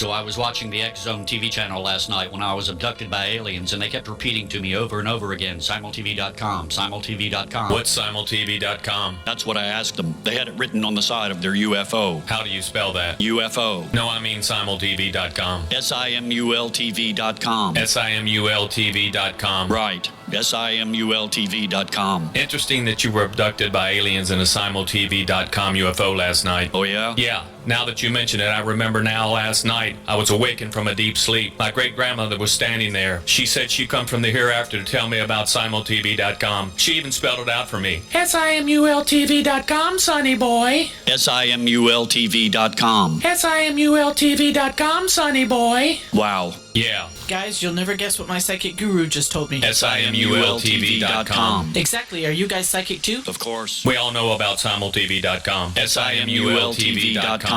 So I was watching the X Zone TV channel last night when I was abducted by aliens, and they kept repeating to me over and over again, simultv.com, simultv.com. What's simultv.com? That's what I asked them. They had it written on the side of their UFO. How do you spell that? UFO. No, I mean simultv.com. simultv.com. simultv.com. Right. simultv.com. Interesting that you were abducted by aliens in a simultv.com UFO last night. Oh, yeah? Yeah. Now that you mention it, I remember now last night I was awakened from a deep sleep. My great-grandmother was standing there. She said she'd come from the hereafter to tell me about simultv.com. She even spelled it out for me. simultv.com, sonny boy. simultv.com. simultv.com, sonny boy. Wow. Yeah. Guys, you'll never guess what my psychic guru just told me. simultv.com. Exactly. Are you guys psychic too? Of course. We all know about simultv.com. simultv.com.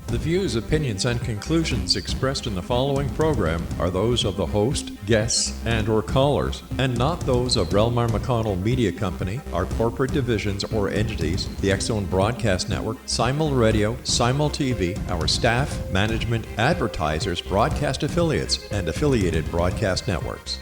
The views, opinions, and conclusions expressed in the following program are those of the host, guests, and/or callers, and not those of Relmar McConnell Media Company, our corporate divisions or entities, the X-Zone Broadcast Network, Simul Radio, Simul TV, our staff, management, advertisers, broadcast affiliates, and affiliated broadcast networks.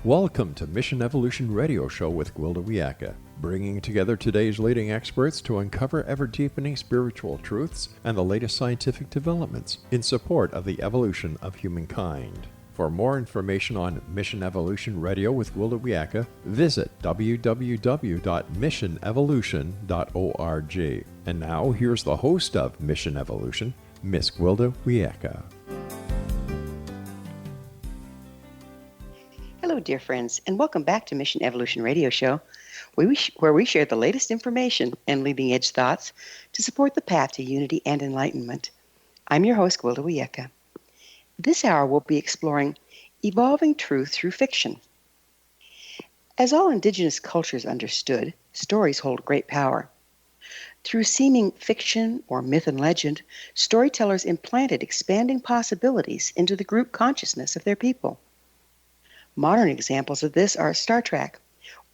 Welcome to Mission Evolution Radio Show with Gwilda Wiyaka, bringing together today's leading experts to uncover ever-deepening spiritual truths and the latest scientific developments in support of the evolution of humankind. For more information on Mission Evolution Radio with Gwilda Wiyaka, visit www.missionevolution.org. And now, here's the host of Mission Evolution, Miss Gwilda Wiyaka. Hello, dear friends, and welcome back to Mission Evolution Radio Show, where we share the latest information and leading-edge thoughts to support the path to unity and enlightenment. I'm your host, Gwilda Wiyaka. This hour, we'll be exploring evolving truth through fiction. As all indigenous cultures understood, stories hold great power. Through seeming fiction or myth and legend, storytellers implanted expanding possibilities into the group consciousness of their people. Modern examples of this are Star Trek,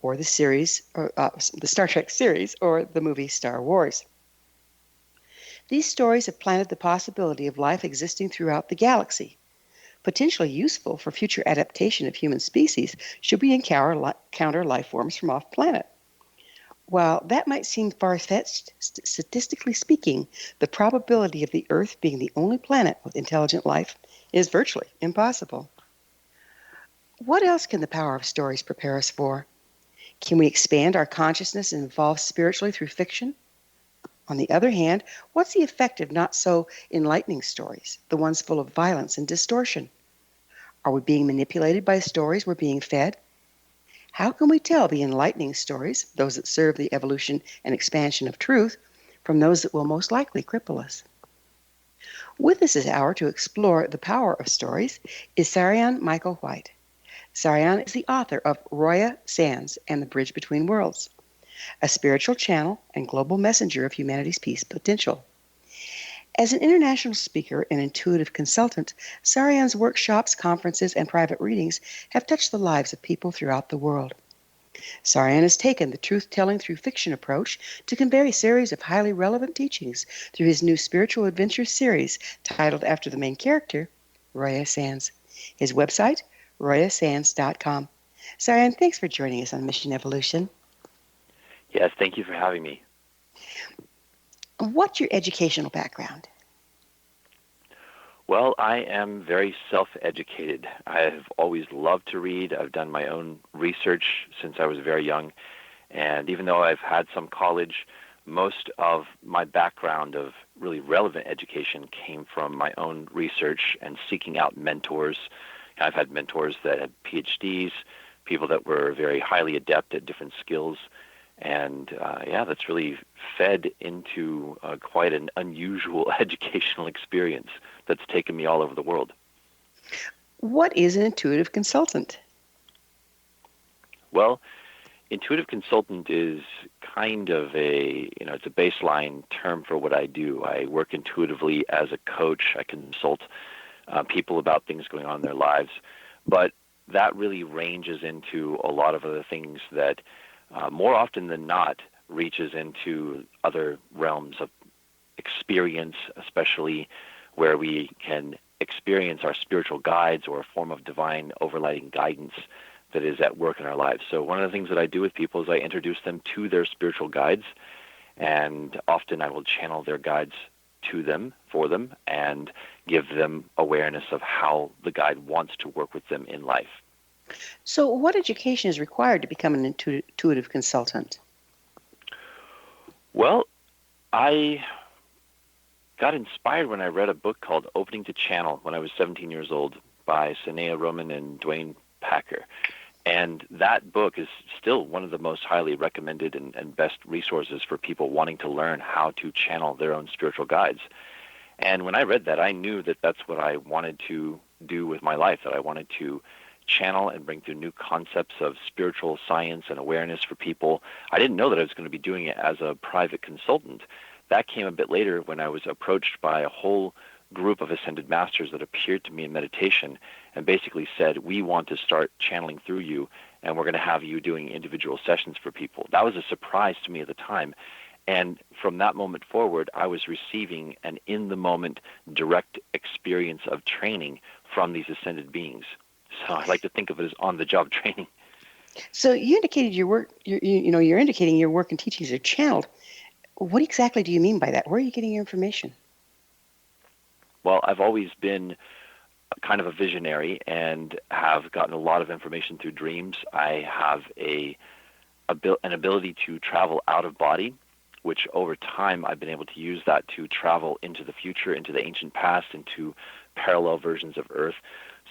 or the Star Trek series, or the movie Star Wars. These stories have planted the possibility of life existing throughout the galaxy, potentially useful for future adaptation of human species should we encounter life forms from off-planet. While that might seem far-fetched, statistically speaking, the probability of the Earth being the only planet with intelligent life is virtually impossible. What else can the power of stories prepare us for? Can we expand our consciousness and evolve spiritually through fiction? On the other hand, what's the effect of not so enlightening stories, the ones full of violence and distortion? Are we being manipulated by stories we're being fed? How can we tell the enlightening stories, those that serve the evolution and expansion of truth, from those that will most likely cripple us? With us this hour to explore the power of stories is SARYON Michael White. SARYON is the author of Roya Sands and the Bridge Between Worlds, a spiritual channel and global messenger of humanity's peace potential. As an international speaker and intuitive consultant, SARYON's workshops, conferences, and private readings have touched the lives of people throughout the world. SARYON has taken the truth-telling through fiction approach to convey a series of highly relevant teachings through his new spiritual adventure series titled after the main character, Roya Sands. His website, royasands.com. SARYON, thanks for joining us on Mission Evolution. Yes, thank you for having me. What's your educational background? Well, I am very self-educated. I have always loved to read. I've done my own research since I was very young. And even though I've had some college, most of my background of really relevant education came from my own research and seeking out mentors. I've had mentors that had PhDs, people that were very highly adept at different skills. And that's really fed into quite an unusual educational experience that's taken me all over the world. What is an intuitive consultant? Well, intuitive consultant is kind of it's a baseline term for what I do. I work intuitively as a coach. I consult people about things going on in their lives. But that really ranges into a lot of other things that more often than not reaches into other realms of experience, especially where we can experience our spiritual guides or a form of divine overlighting guidance that is at work in our lives. So one of the things that I do with people is I introduce them to their spiritual guides, and often I will channel their guides to them, for them, and give them awareness of how the guide wants to work with them in life. So what education is required to become an intuitive consultant? Well, I got inspired when I read a book called Opening to Channel when I was 17 years old by Sanea Roman and Dwayne Packer. And that book is still one of the most highly recommended and best resources for people wanting to learn how to channel their own spiritual guides. And when I read that, I knew that that's what I wanted to do with my life, that I wanted to channel and bring through new concepts of spiritual science and awareness for people. I didn't know that I was going to be doing it as a private consultant. That came a bit later when I was approached by a whole group of ascended masters that appeared to me in meditation and basically said, we want to start channeling through you, and we're going to have you doing individual sessions for people. That was a surprise to me at the time. And from that moment forward, I was receiving an in-the-moment direct experience of training from these ascended beings. So I like to think of it as on-the-job training. So you indicated your work, you're indicating your work and teachings are channeled. What exactly do you mean by that? Where are you getting your information? Well, I've always been kind of a visionary and have gotten a lot of information through dreams. I have an ability to travel out of body, which over time I've been able to use that to travel into the future, into the ancient past, into parallel versions of Earth.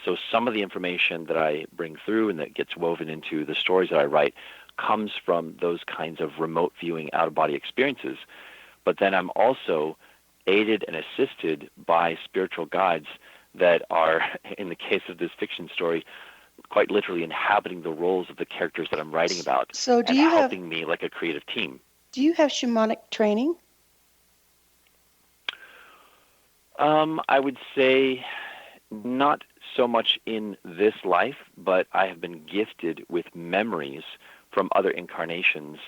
So some of the information that I bring through and that gets woven into the stories that I write comes from those kinds of remote viewing out-of-body experiences. But then I'm also aided and assisted by spiritual guides that are, in the case of this fiction story, quite literally inhabiting the roles of the characters that I'm writing about, So and helping me like a creative team. Do you have shamanic training? I would say not so much in this life, but I have been gifted with memories from other incarnations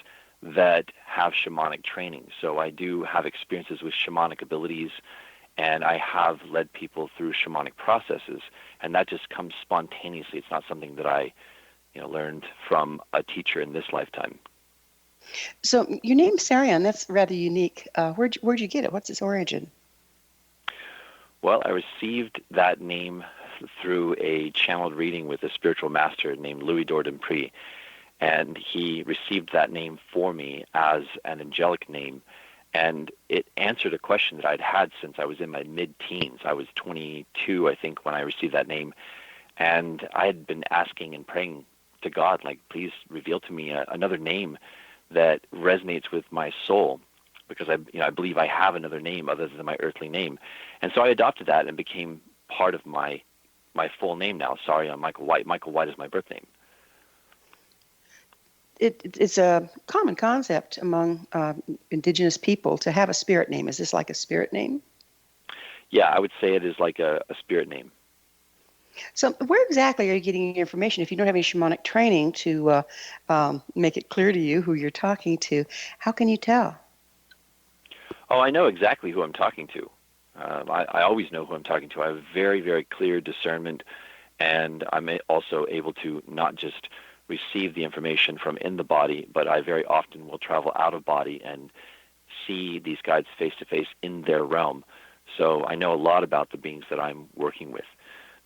that have shamanic training. So I do have experiences with shamanic abilities, and I have led people through shamanic processes, and that just comes spontaneously. It's not something that I learned from a teacher in this lifetime. So your name's SARYON. That's rather unique. Where'd you get it? What's its origin? Well, I received that name through a channeled reading with a spiritual master named Louis Dupree, and he received that name for me as an angelic name, and it answered a question that I'd had since I was in my mid-teens. I was 22, I think, when I received that name, and I had been asking and praying to God, like, please reveal to me another name that resonates with my soul, because I believe I have another name other than my earthly name. And so I adopted that and became part of my full name now. SARYON Michael White. Michael White is my birth name. It's a common concept among indigenous people to have a spirit name. Is this like a spirit name? Yeah, I would say it is like a spirit name. So where exactly are you getting your information? If you don't have any shamanic training to make it clear to you who you're talking to, how can you tell? Oh, I know exactly who I'm talking to. I always know who I'm talking to. I have very, very clear discernment, and I'm also able to not just receive the information from in the body, but I very often will travel out of body and see these guides face-to-face in their realm. So I know a lot about the beings that I'm working with.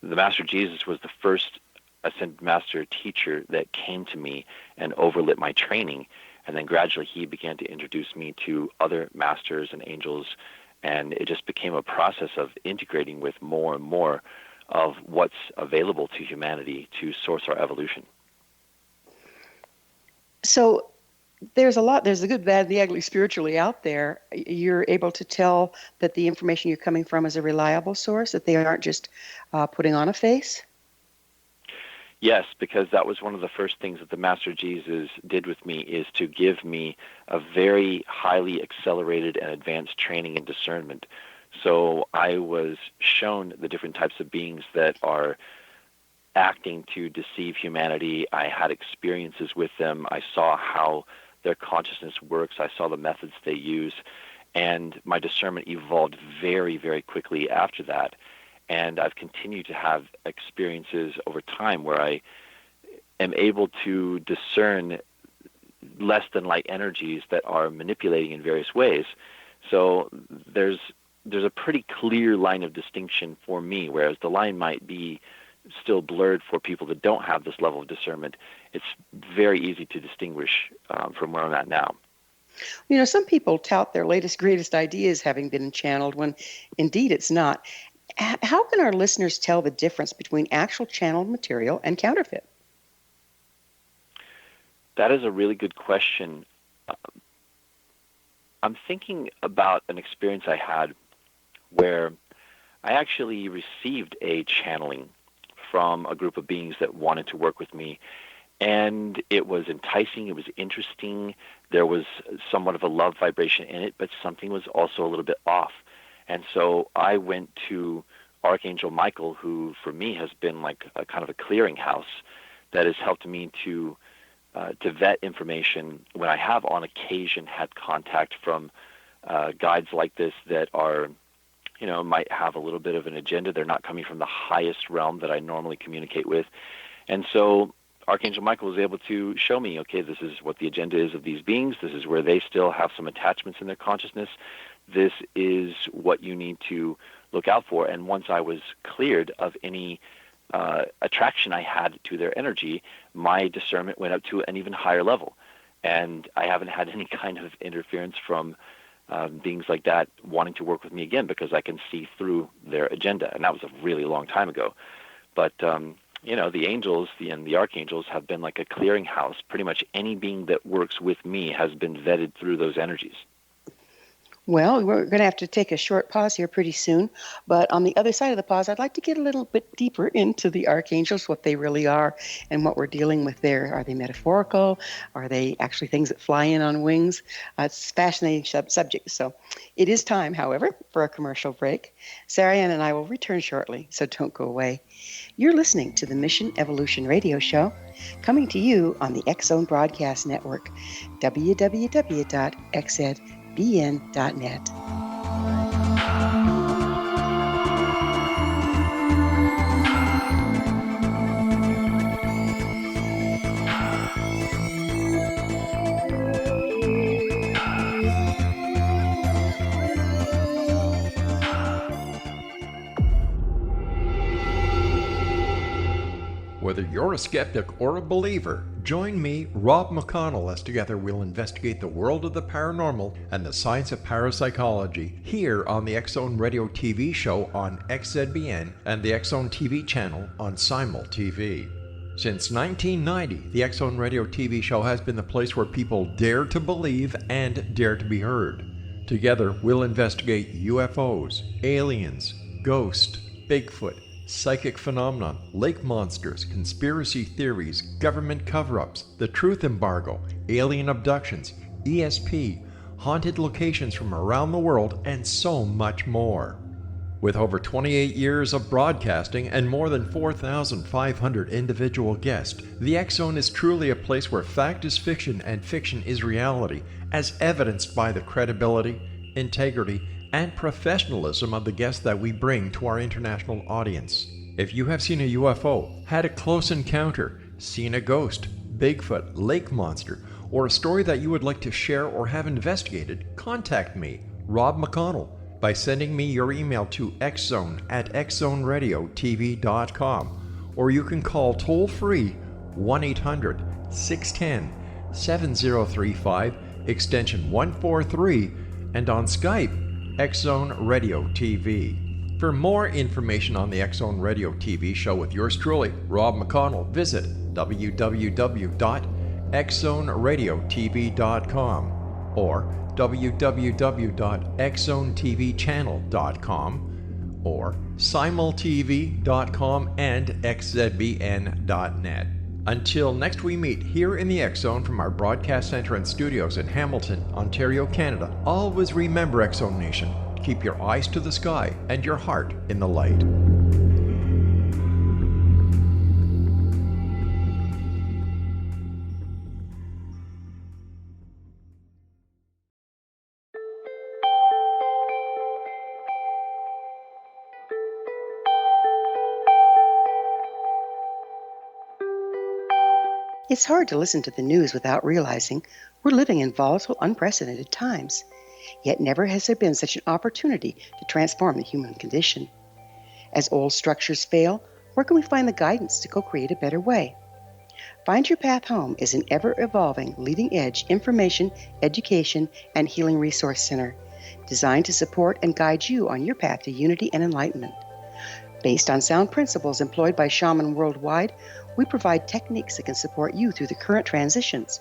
The Master Jesus was the first Ascended Master teacher that came to me and overlit my training, and then gradually he began to introduce me to other masters and angels, and it just became a process of integrating with more and more of what's available to humanity to source our evolution. So there's the good, bad, the ugly spiritually out there. You're able to tell that the information you're coming from is a reliable source, that they aren't just putting on a face? Yes, because that was one of the first things that the Master Jesus did with me, is to give me a very highly accelerated and advanced training in discernment So I was shown the different types of beings that are acting to deceive humanity. I had experiences with them. I saw how their consciousness works. I saw the methods they use. And my discernment evolved very, very quickly after that. And I've continued to have experiences over time where I am able to discern less than light energies that are manipulating in various ways. So there's a pretty clear line of distinction for me, whereas the line might be still blurred for people that don't have this level of discernment. It's very easy to distinguish from where I'm at now. You know, some people tout their latest, greatest ideas having been channeled when indeed it's not. How can our listeners tell the difference between actual channeled material and counterfeit? That is a really good question. I'm thinking about an experience I had where I actually received a channeling from a group of beings that wanted to work with me. And it was enticing, it was interesting, there was somewhat of a love vibration in it, but something was also a little bit off. And so I went to Archangel Michael, who for me has been like a kind of a clearinghouse that has helped me to vet information when I have on occasion had contact from guides like this that are, you know, might have a little bit of an agenda. They're not coming from the highest realm that I normally communicate with. And so Archangel Michael was able to show me, okay, this is what the agenda is of these beings. This is where they still have some attachments in their consciousness. This is what you need to look out for. And once I was cleared of any attraction I had to their energy, my discernment went up to an even higher level. And I haven't had any kind of interference from beings like that wanting to work with me again, because I can see through their agenda. And that was a really long time ago. But, you know, the angels and the archangels have been like a clearinghouse. Pretty much any being that works with me has been vetted through those energies. Well, we're going to have to take a short pause here pretty soon. But on the other side of the pause, I'd like to get a little bit deeper into the archangels, what they really are and what we're dealing with there. Are they metaphorical? Are they actually things that fly in on wings? It's a fascinating subject. So it is time, however, for a commercial break. Saryon and I will return shortly, so don't go away. You're listening to the Mission Evolution Radio Show, coming to you on the X-Zone Broadcast Network, www.xzbn.net. Whether you're a skeptic or a believer, join me, Rob McConnell, as together we'll investigate the world of the paranormal and the science of parapsychology here on the X-Zone Radio TV show on XZBN and the X-Zone TV channel on Simul TV. Since 1990, the X-Zone Radio TV show has been the place where people dare to believe and dare to be heard. Together, we'll investigate UFOs, aliens, ghosts, Bigfoot, psychic phenomenon, lake monsters, conspiracy theories, government cover-ups, the truth embargo, alien abductions, ESP, haunted locations from around the world, and so much more. With over 28 years of broadcasting and more than 4,500 individual guests, the X-Zone is truly a place where fact is fiction and fiction is reality, as evidenced by the credibility, integrity, and professionalism of the guests that we bring to our international audience. If you have seen a UFO, had a close encounter, seen a ghost, Bigfoot, lake monster, or a story that you would like to share or have investigated, contact me, Rob McConnell, by sending me your email to xzone@xzoneradiotv.com, or you can call toll-free 1-800-610-7035, extension 143, and on Skype, X-Zone Radio TV. For more information on the X-Zone Radio TV show with yours truly, Rob McConnell, visit www.xzoneradiotv.com or www.xzonetvchannel.com or simultv.com and xzbn.net. Until next we meet here in the X-Zone from our broadcast center and studios in Hamilton, Ontario, Canada, always remember, X-Zone Nation, keep your eyes to the sky and your heart in the light. It's hard to listen to the news without realizing we're living in volatile, unprecedented times. Yet never has there been such an opportunity to transform the human condition. As old structures fail, where can we find the guidance to co-create a better way? Find Your Path Home is an ever-evolving, leading-edge information, education, and healing resource center designed to support and guide you on your path to unity and enlightenment. Based on sound principles employed by shaman worldwide, we provide techniques that can support you through the current transitions,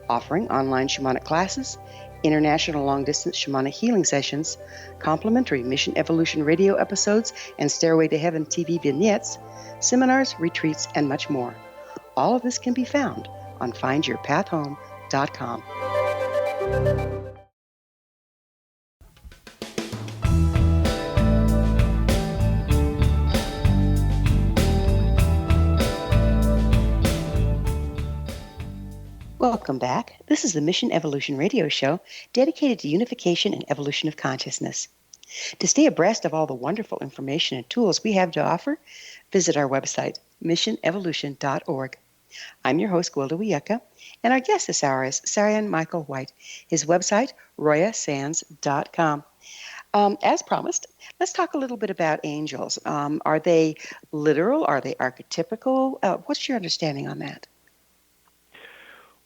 offering online shamanic classes, international long-distance shamanic healing sessions, complimentary Mission Evolution radio episodes and Stairway to Heaven TV vignettes, seminars, retreats, and much more. All of this can be found on findyourpathhome.com. Welcome back. This is the Mission Evolution radio show dedicated to unification and evolution of consciousness. To stay abreast of all the wonderful information and tools we have to offer, visit our website, missionevolution.org. I'm your host, Gwilda Wiyaka, and our guest this hour is SARYON Michael White. His website, royasands.com. As promised, let's talk a little bit about angels. Are they literal? Are they archetypical? What's your understanding on that?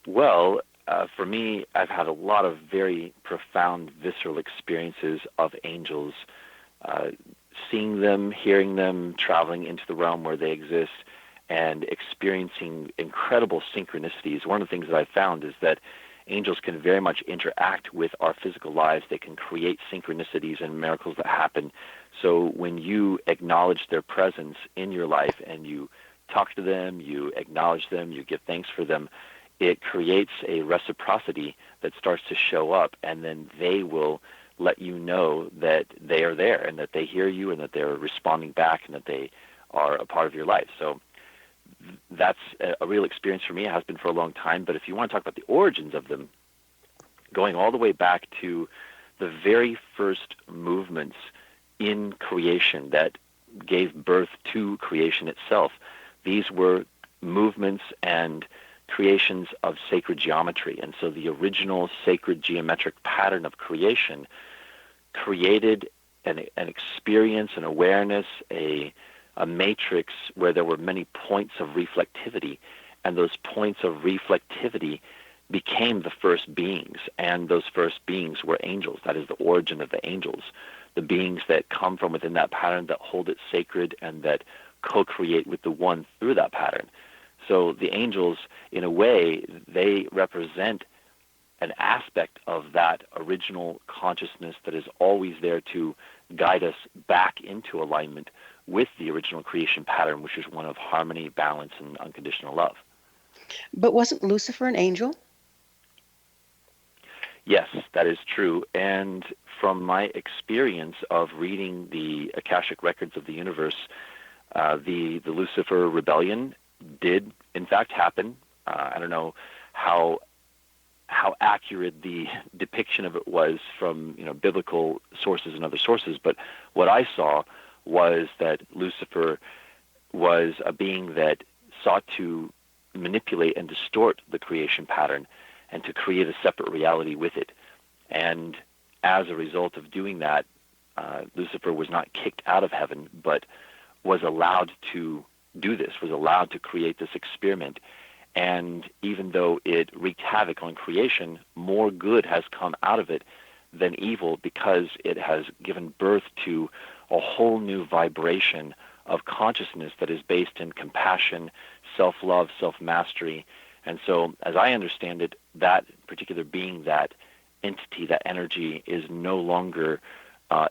Well, for me, I've had a lot of very profound, visceral experiences of angels, seeing them, hearing them, traveling into the realm where they exist, and experiencing incredible synchronicities. One of the things that I've found is that angels can very much interact with our physical lives. They can create synchronicities and miracles that happen. So when you acknowledge their presence in your life and you talk to them, you acknowledge them, you give thanks for them, it creates a reciprocity that starts to show up, and then they will let you know that they are there and that they hear you and that they're responding back and that they are a part of your life. So that's a real experience for me. It has been for a long time. But if you want to talk about the origins of them, going all the way back to the very first movements in creation that gave birth to creation itself, these were movements and creations of sacred geometry. And so the original sacred geometric pattern of creation created an experience, an awareness, a matrix where there were many points of reflectivity, and those points of reflectivity became the first beings, and those first beings were angels. That is the origin of the angels, the beings that come from within that pattern, that hold it sacred, and that co-create with the one through that pattern. So the angels, in a way, they represent an aspect of that original consciousness that is always there to guide us back into alignment with the original creation pattern, which is one of harmony, balance, and unconditional love. But wasn't Lucifer an angel? Yes, that is true. And from my experience of reading the Akashic records of the universe, the Lucifer rebellion did in fact happen. I don't know how accurate the depiction of it was from biblical sources and other sources, but what I saw was that Lucifer was a being that sought to manipulate and distort the creation pattern and to create a separate reality with it. And as a result of doing that, Lucifer was not kicked out of heaven, but was allowed to do this, was allowed to create this experiment. And even though it wreaked havoc on creation, more good has come out of it than evil, because it has given birth to a whole new vibration of consciousness that is based in compassion, self-love, self-mastery. And so, as I understand it, that particular being, that entity, that energy, is no longer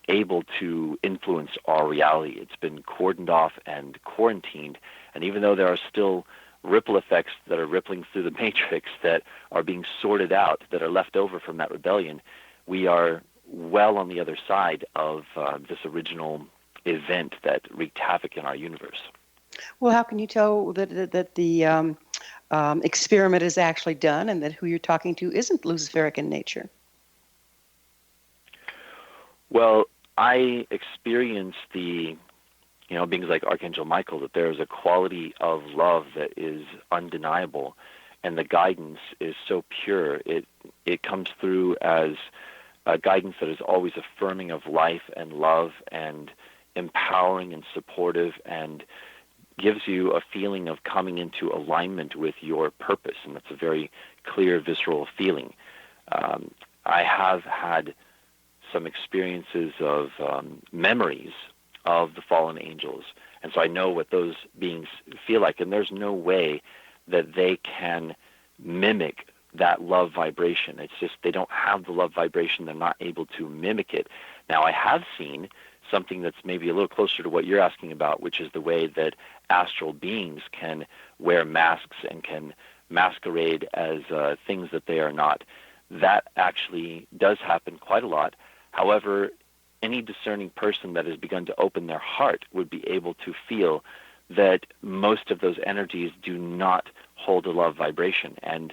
able to influence our reality. It's been cordoned off and quarantined. And even though there are still ripple effects that are rippling through the matrix that are being sorted out, that are left over from that rebellion, we are well on the other side of this original event that wreaked havoc in our universe. Well, how can you tell that the experiment is actually done and that who you're talking to isn't Luciferic in nature? Well, I experienced the beings like Archangel Michael, that there is a quality of love that is undeniable, and the guidance is so pure. It comes through as a guidance that is always affirming of life and love and empowering and supportive, and gives you a feeling of coming into alignment with your purpose, and that's a very clear, visceral feeling. I have had some experiences of memories of the fallen angels, and so I know what those beings feel like, and there's no way that they can mimic that love vibration. It's just they don't have the love vibration. They're not able to mimic it. Now, I have seen something that's maybe a little closer to what you're asking about, which is the way that astral beings can wear masks and can masquerade as things that they are not. That actually does happen quite a lot. However, any discerning person that has begun to open their heart would be able to feel that most of those energies do not hold a love vibration. And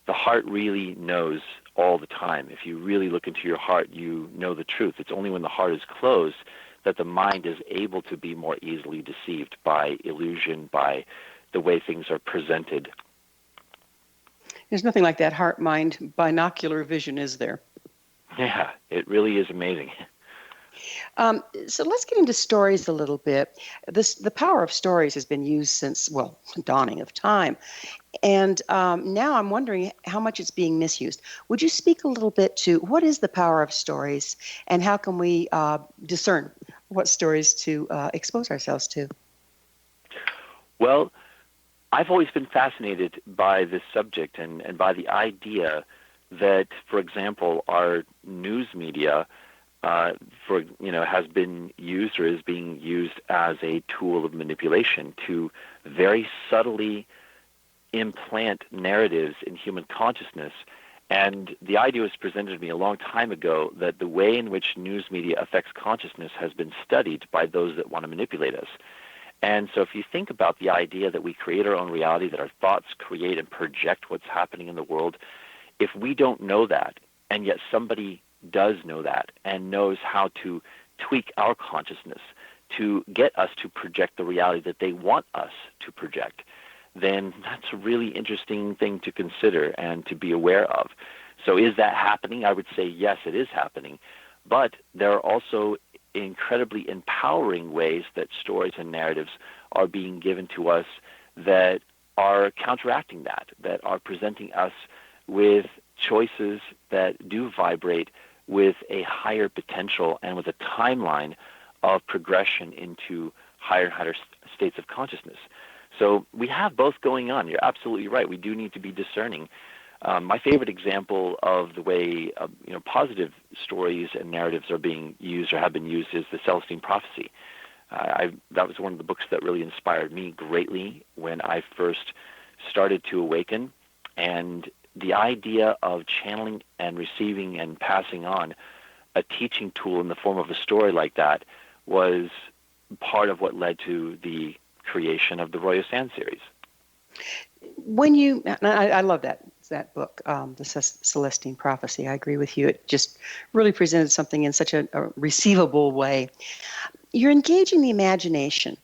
the heart really knows all the time. If you really look into your heart, you know the truth. It's only when the heart is closed that the mind is able to be more easily deceived by illusion, by the way things are presented. There's nothing like that heart-mind binocular vision, is there? Yeah, it really is amazing. So let's get into stories a little bit. The power of stories has been used since, well, dawning of time. And now I'm wondering how much it's being misused. Would you speak a little bit to what is the power of stories, and how can we discern what stories to expose ourselves to? Well, I've always been fascinated by this subject and by the idea that, for example, our news media has been used or is being used as a tool of manipulation to very subtly implant narratives in human consciousness. And the idea was presented to me a long time ago that the way in which news media affects consciousness has been studied by those that want to manipulate us. And so if you think about the idea that we create our own reality, that our thoughts create and project what's happening in the world, if we don't know that, and yet somebody does know that and knows how to tweak our consciousness to get us to project the reality that they want us to project, then that's a really interesting thing to consider and to be aware of. So is that happening? I would say yes, it is happening. But there are also incredibly empowering ways that stories and narratives are being given to us that are counteracting that are presenting us with choices that do vibrate with a higher potential and with a timeline of progression into higher and higher states of consciousness. So we have both going on. You're absolutely right. We do need to be discerning. My favorite example of the way positive stories and narratives are being used or have been used is the Celestine Prophecy. That was one of the books that really inspired me greatly when I first started to awaken. And the idea of channeling and receiving and passing on a teaching tool in the form of a story like that was part of what led to the creation of the Roya Sands series. I love that book, the Celestine Prophecy. I agree with you. It just really presented something in such a receivable way. You're engaging the imagination.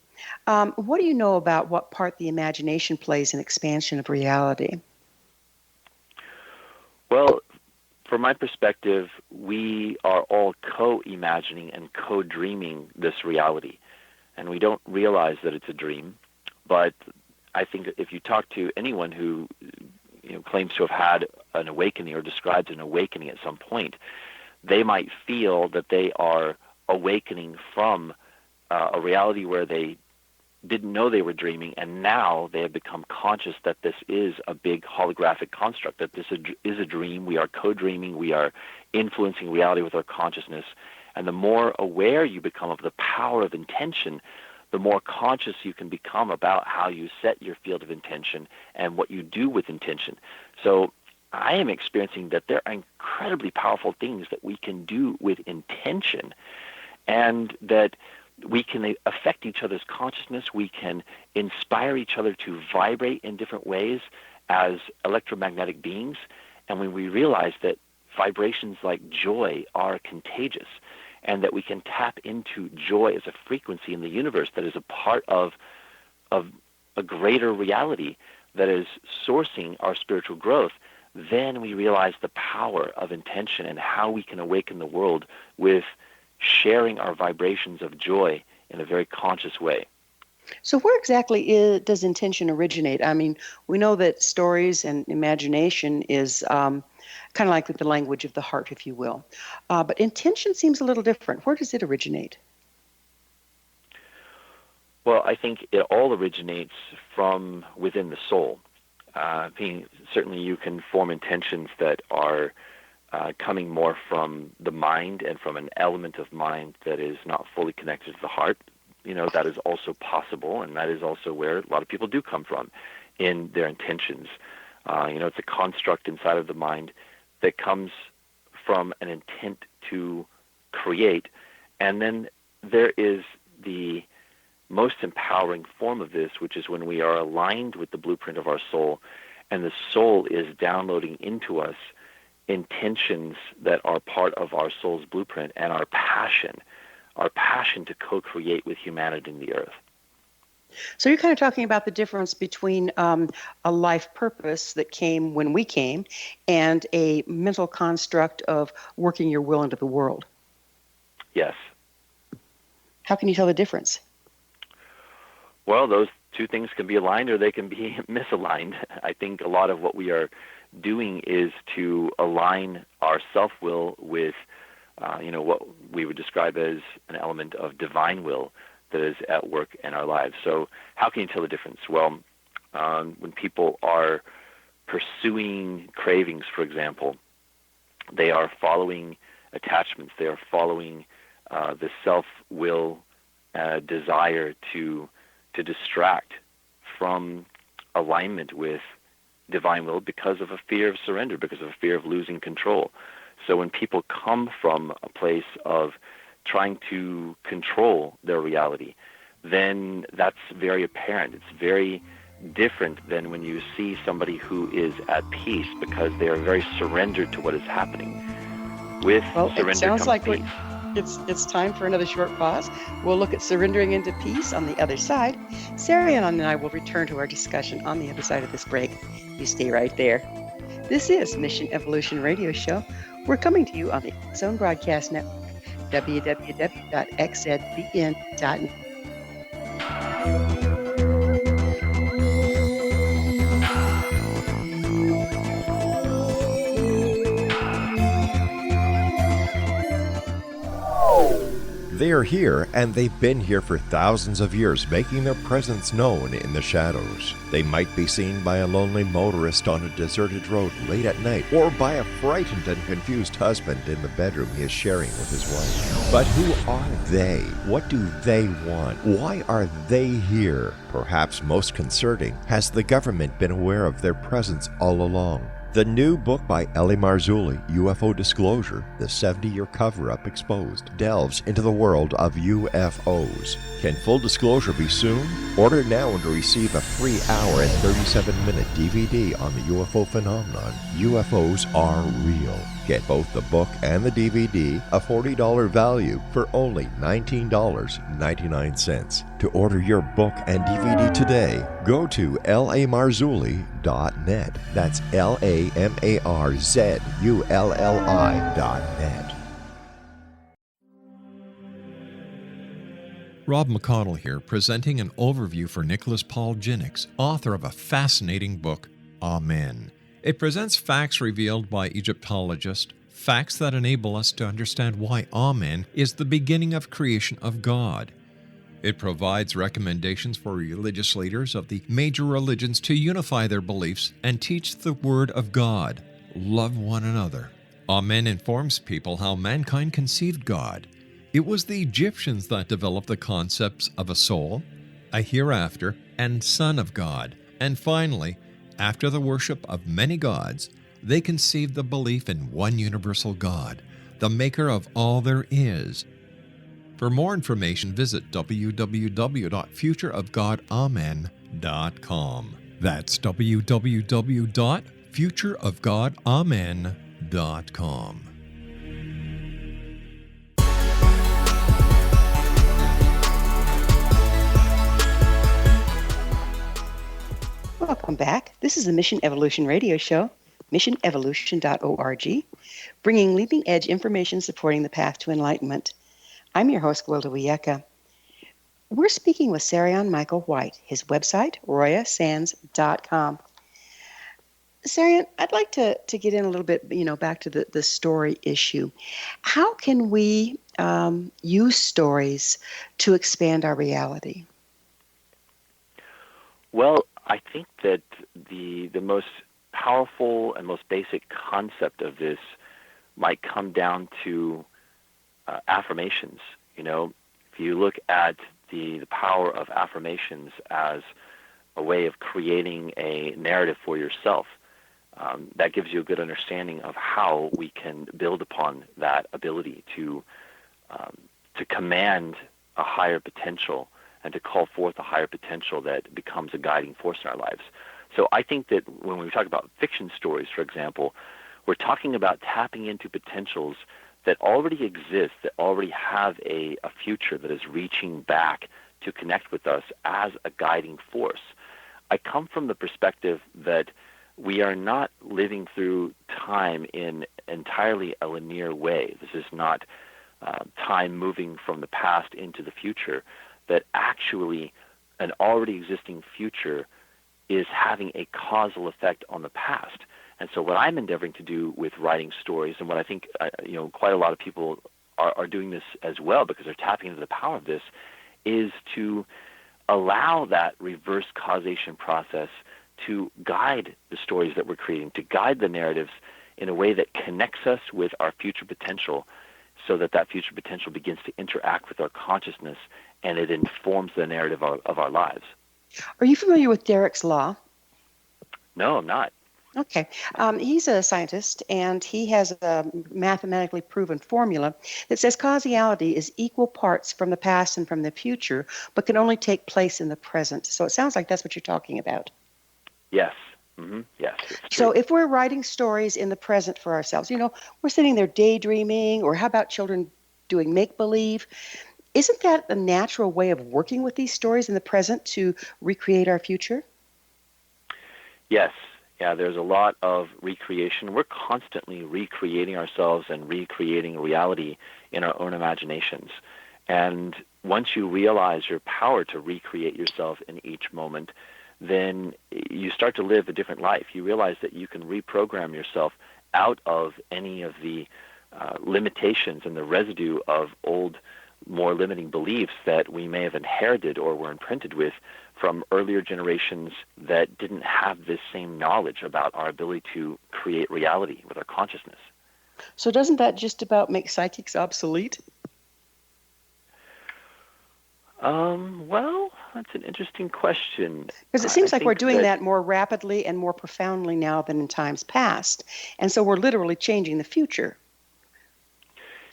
What do you know about what part the imagination plays in expansion of reality? Well, from my perspective, we are all co-imagining and co-dreaming this reality. And we don't realize that it's a dream. But I think if you talk to anyone who claims to have had an awakening or describes an awakening at some point, they might feel that they are awakening from a reality where they didn't know they were dreaming, and now they have become conscious that this is a big holographic construct, that this is a dream. We are co-dreaming. We are influencing reality with our consciousness. And the more aware you become of the power of intention, the more conscious you can become about how you set your field of intention and what you do with intention. So I am experiencing that there are incredibly powerful things that we can do with intention, and that we can affect each other's consciousness. We can inspire each other to vibrate in different ways as electromagnetic beings. And when we realize that vibrations like joy are contagious, and that we can tap into joy as a frequency in the universe that is a part of a greater reality that is sourcing our spiritual growth, then we realize the power of intention and how we can awaken the world with sharing our vibrations of joy in a very conscious way. So where exactly does intention originate? I mean, we know that stories and imagination is kind of like the language of the heart, if you will. But intention seems a little different. Where does it originate? Well, I think it all originates from within the soul. Certainly you can form intentions that are coming more from the mind and from an element of mind that is not fully connected to the heart. That is also possible, and that is also where a lot of people do come from in their intentions. It's a construct inside of the mind that comes from an intent to create, and then there is the most empowering form of this, which is when we are aligned with the blueprint of our soul, and the soul is downloading into us intentions that are part of our soul's blueprint and our passion to co-create with humanity in the earth. So you're kind of talking about the difference between a life purpose that came when we came and a mental construct of working your will into the world. Yes. How can you tell the difference? Well, those two things can be aligned or they can be misaligned. I think a lot of what we are doing is to align our self-will with what we would describe as an element of divine will that is at work in our lives. So how can you tell the difference? Well, when people are pursuing cravings, for example, they are following attachments. They are following the self-will desire to distract from alignment with divine will because of a fear of surrender, because of a fear of losing control. So when people come from a place of trying to control their reality, then that's very apparent. It's very different than when you see somebody who is at peace because they are very surrendered to what is happening. With surrender it sounds comes like peace. It's time for another short pause. We'll look at surrendering into peace on the other side. Saryon and I will return to our discussion on the other side of this break. You stay right there. This is Mission Evolution Radio Show. We're coming to you on the Zone Broadcast Network, www.xzbn.net. They are here, and they've been here for thousands of years, making their presence known in the shadows. They might be seen by a lonely motorist on a deserted road late at night, or by a frightened and confused husband in the bedroom he is sharing with his wife. But who are they? What do they want? Why are they here? Perhaps most concerning, has the government been aware of their presence all along? The new book by Ellie Marzulli, UFO Disclosure, the 70-year cover-up exposed, delves into the world of UFOs. Can full disclosure be soon? Order now and receive a free hour and 37-minute DVD on the UFO phenomenon. UFOs are real. Get both the book and the DVD, a $40 value, for only $19.99. To order your book and DVD today, go to lamarzulli.net. That's LAMARZULLI.net. Rob McConnell here, presenting an overview for Nicholas Paul Jennings, author of a fascinating book, Amen. It presents facts revealed by Egyptologists, facts that enable us to understand why Amen is the beginning of creation of God. It provides recommendations for religious leaders of the major religions to unify their beliefs and teach the Word of God. Love one another. Amen informs people how mankind conceived God. It was the Egyptians that developed the concepts of a soul, a hereafter, and Son of God. And finally, after the worship of many gods, they conceived the belief in one universal God, the maker of all there is. For more information, visit www.futureofgodamen.com. That's www.futureofgodamen.com. Welcome back. This is the Mission Evolution Radio Show, missionevolution.org, bringing leading-edge information supporting the path to enlightenment. I'm your host, Wilda Wiecka. We're speaking with SARYON Michael White, his website, royasands.com. SARYON, I'd like to get in a little bit, back to the story issue. How can we use stories to expand our reality? Well, I think that the most powerful and most basic concept of this might come down to affirmations. If you look at the power of affirmations as a way of creating a narrative for yourself, that gives you a good understanding of how we can build upon that ability to command a higher potential and to call forth a higher potential that becomes a guiding force in our lives. So I think that when we talk about fiction stories, for example, we're talking about tapping into potentials that already exist, that already have a future that is reaching back to connect with us as a guiding force. I come from the perspective that we are not living through time in entirely a linear way. This is not time moving from the past into the future, that actually an already existing future is having a causal effect on the past. And so what I'm endeavoring to do with writing stories, and what I think quite a lot of people are doing this as well because they're tapping into the power of this, is to allow that reverse causation process to guide the stories that we're creating, to guide the narratives in a way that connects us with our future potential, so that future potential begins to interact with our consciousness and it informs the narrative of our lives. Are you familiar with Derek's Law? No, I'm not. Okay. He's a scientist, and he has a mathematically proven formula that says causality is equal parts from the past and from the future, but can only take place in the present. So it sounds like that's what you're talking about. Yes. Mm-hmm. Yes. So if we're writing stories in the present for ourselves, we're sitting there daydreaming, or how about children doing make-believe? Isn't that a natural way of working with these stories in the present to recreate our future? Yes. Yeah, there's a lot of recreation. We're constantly recreating ourselves and recreating reality in our own imaginations. And once you realize your power to recreate yourself in each moment, then you start to live a different life. You realize that you can reprogram yourself out of any of the limitations and the residue of old, more limiting beliefs that we may have inherited or were imprinted with from earlier generations that didn't have this same knowledge about our ability to create reality with our consciousness. So doesn't that just about make psychics obsolete? Well, that's an interesting question. Because it seems like we're doing that more rapidly and more profoundly now than in times past. And so we're literally changing the future.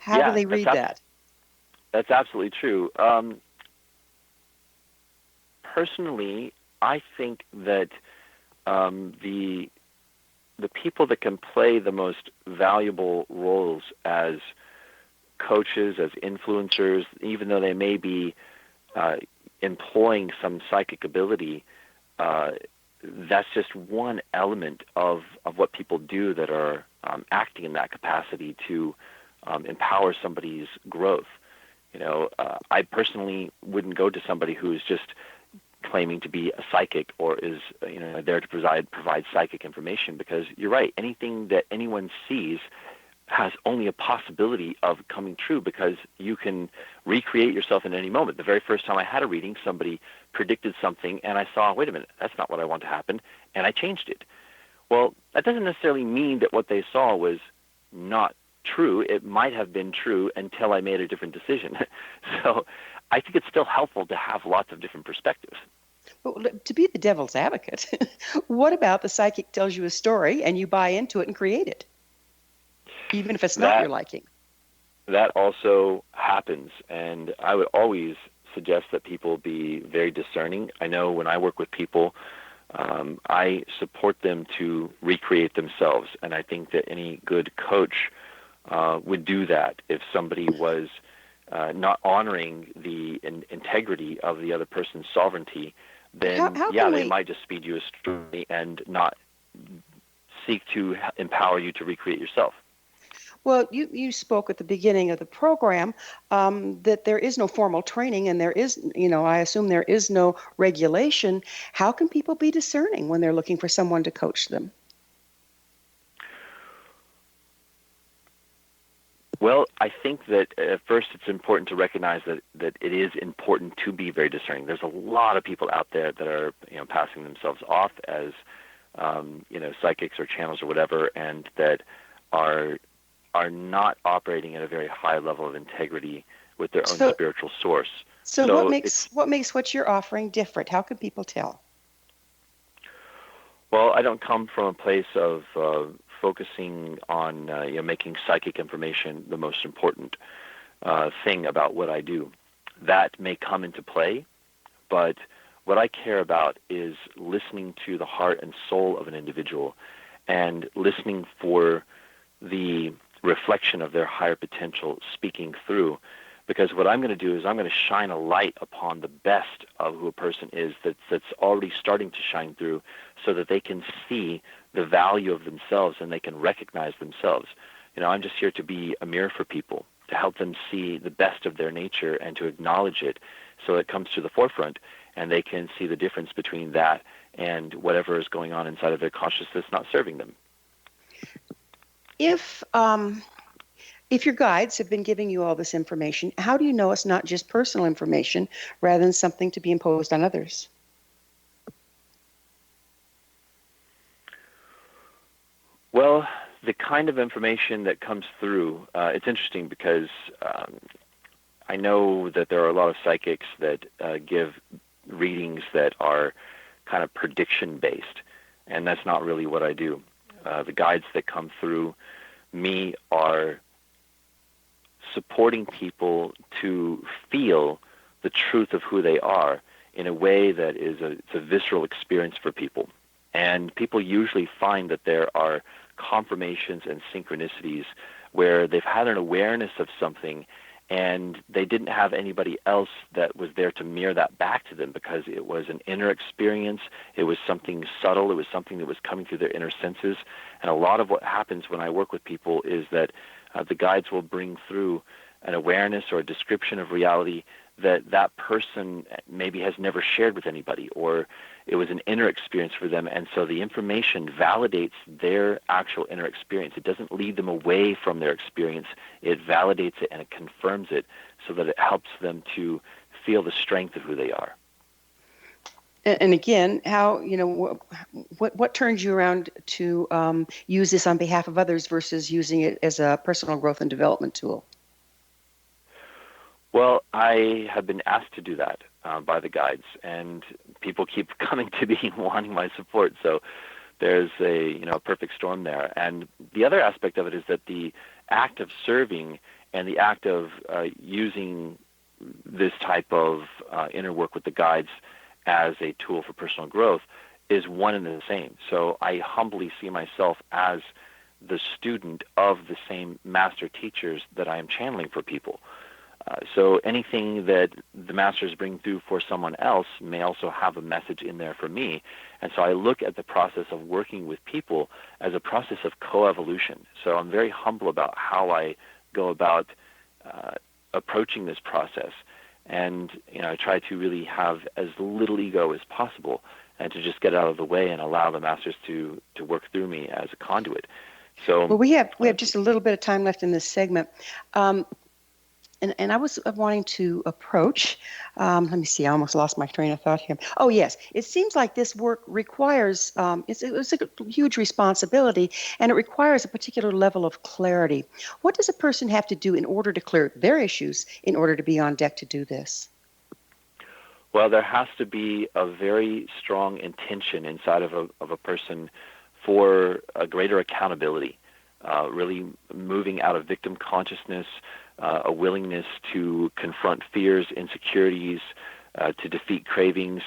How do they read that? That's absolutely true. Personally, I think that the people that can play the most valuable roles as coaches, as influencers, even though they may be employing some psychic ability, that's just one element of what people do that are acting in that capacity to empower somebody's growth. I personally wouldn't go to somebody who is just claiming to be a psychic or is there to provide psychic information, because you're right, anything that anyone sees has only a possibility of coming true, because you can recreate yourself in any moment. The very first time I had a reading, somebody predicted something and I saw, wait a minute, that's not what I want to happen, and I changed it. Well, that doesn't necessarily mean that what they saw was not true. It might have been true until I made a different decision. So I think it's still helpful to have lots of different perspectives. But to be the devil's advocate, what about the psychic tells you a story and you buy into it and create it, even if it's not your liking? That also happens, and I would always suggest that people be very discerning. I know when I work with people, I support them to recreate themselves, and I think that any good coach would do that. If somebody was not honoring the integrity of the other person's sovereignty, then they might just feed you a story and not seek to empower you to recreate yourself. Well, you spoke at the beginning of the program that there is no formal training and there is, I assume there is no regulation. How can people be discerning when they're looking for someone to coach them? Well, I think that at first it's important to recognize that it is important to be very discerning. There's a lot of people out there that are passing themselves off as psychics or channels or whatever, and that are not operating at a very high level of integrity with their own spiritual source. So what makes what you're offering different? How can people tell? Well, I don't come from a place of focusing on making psychic information the most important thing about what I do. That may come into play, but what I care about is listening to the heart and soul of an individual and listening for the reflection of their higher potential speaking through. Because what I'm going to do is I'm going to shine a light upon the best of who a person is that's already starting to shine through, so that they can see the value of themselves and they can recognize themselves. I'm just here to be a mirror for people, to help them see the best of their nature and to acknowledge it so it comes to the forefront and they can see the difference between that and whatever is going on inside of their consciousness not serving them. If your guides have been giving you all this information, how do you know it's not just personal information rather than something to be imposed on others? Well, the kind of information that comes through, it's interesting because I know that there are a lot of psychics that give readings that are kind of prediction-based, and that's not really what I do. The guides that come through me are supporting people to feel the truth of who they are in a way that is it's a visceral experience for people. And people usually find that there are confirmations and synchronicities where they've had an awareness of something and they didn't have anybody else that was there to mirror that back to them, because it was an inner experience, it was something subtle, it was something that was coming through their inner senses. And a lot of what happens when I work with people is that the guides will bring through an awareness or a description of reality that person maybe has never shared with anybody, or it was an inner experience for them, and so the information validates their actual inner experience. It doesn't lead them away from their experience. It validates it and it confirms it so that it helps them to feel the strength of who they are. And again, how, what turns you around to use this on behalf of others versus using it as a personal growth and development tool? Well, I have been asked to do that by the guides, and people keep coming to me wanting my support. So there's a perfect storm there. And the other aspect of it is that the act of serving and the act of using this type of inner work with the guides as a tool for personal growth is one and the same. So I humbly see myself as the student of the same master teachers that I am channeling for people. So anything that the masters bring through for someone else may also have a message in there for me. And so I look at the process of working with people as a process of coevolution. So I'm very humble about how I go about approaching this process. And I try to really have as little ego as possible and to just get out of the way and allow the masters to work through me as a conduit. So well, we have just a little bit of time left in this segment. And I was wanting to approach, let me see, I almost lost my train of thought here. Oh, yes. It seems like this work requires, it's a huge responsibility, and it requires a particular level of clarity. What does a person have to do in order to clear their issues in order to be on deck to do this? Well, there has to be a very strong intention inside of a person for a greater accountability, really moving out of victim consciousness, a willingness to confront fears, insecurities, to defeat cravings,